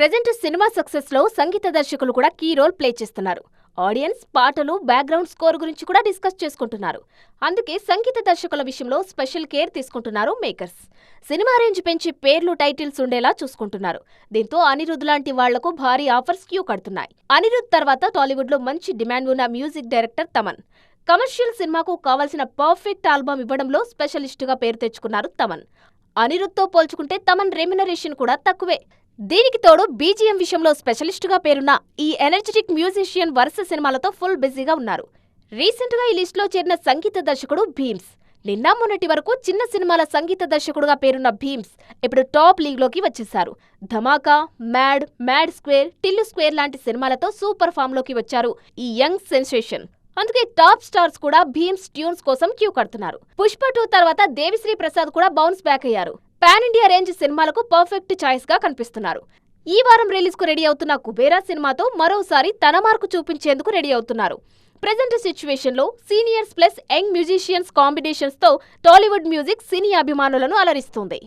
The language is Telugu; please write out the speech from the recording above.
ప్రెజెంట్ సినిమా సక్సెస్ లో సంగీత దర్శకులు కూడా కీ రోల్ ప్లే చేస్తున్నారు. ఆడియన్స్, పాటలు, బ్యాక్గ్రౌండ్ స్కోర్ గురించి కూడా డిస్కస్ చేసుకుంటున్నారు. అందుకే సంగీత దర్శకుల విషయంలో స్పెషల్ కేర్ తీసుకుంటున్నారు మేకర్స్. సినిమా రేంజ్ పెంచి పేర్లు, టైటిల్స్ ఉండేలా చూసుకుంటున్నారు. దీంతో అనిరుద్ లాంటి వాళ్లకు భారీ ఆఫర్స్ క్యూ కడుతున్నాయి. అనిరుద్ తర్వాత టాలీవుడ్ లో మంచి డిమాండ్ ఉన్న మ్యూజిక్ డైరెక్టర్ తమన్. కమర్షియల్ సినిమాకు కావాల్సిన పర్ఫెక్ట్ ఆల్బమ్ ఇవ్వడంలో స్పెషలిస్ట్ గా పేరు తెచ్చుకున్నారు తమన్. అనిరుద్ తో పోల్చుకుంటే తమన్ రెమ్యునరేషన్ కూడా తక్కువే. దీనికి తోడు బీజీఎం విషయంలో స్పెషలిస్టుగా పేరున్న ఈ ఎనర్జెటిక్ మ్యూజిషియన్ వరుస సినిమాలతో ఫుల్ బిజీగా ఉన్నారు. రీసెంట్ గా ఈ లిస్ట్ లో చేరిన సంగీత దర్శకుడు భీమ్స్. నిన్న మొన్నటి వరకు చిన్న సినిమాల సంగీత దర్శకుడుగా పేరున్న భీమ్స్ ఇప్పుడు టాప్ లీగ్ లోకి వచ్చేశారు. ధమాకా, మ్యాడ్ స్క్వేర్, టిల్లు స్క్వేర్ లాంటి సినిమాలతో సూపర్ ఫామ్ లోకి వచ్చారు ఈ యంగ్ సెన్సేషన్. అందుకే టాప్ స్టార్స్ కూడా భీమ్స్ ట్యూన్స్ కోసం క్యూ కడుతున్నారు. పుష్ప 2 తర్వాత దేవిశ్రీ ప్రసాద్ కూడా బౌన్స్ బ్యాక్ అయ్యారు. పాన్ ఇండియా రేంజ్ సినిమాలకు పర్ఫెక్ట్ చాయిస్ గా కనిపిస్తున్నారు. ఈ వారం రిలీజ్ కు రెడీ అవుతున్న కుబేరా సినిమాతో మరోసారి తన మార్కు చూపించేందుకు రెడీ అవుతున్నారు. ప్రెజెంట్ సిచ్యువేషన్ లో seniors plus young musicians combinations తో టాలీవుడ్ మ్యూజిక్ సినీ అభిమానులను అలరిస్తుంది.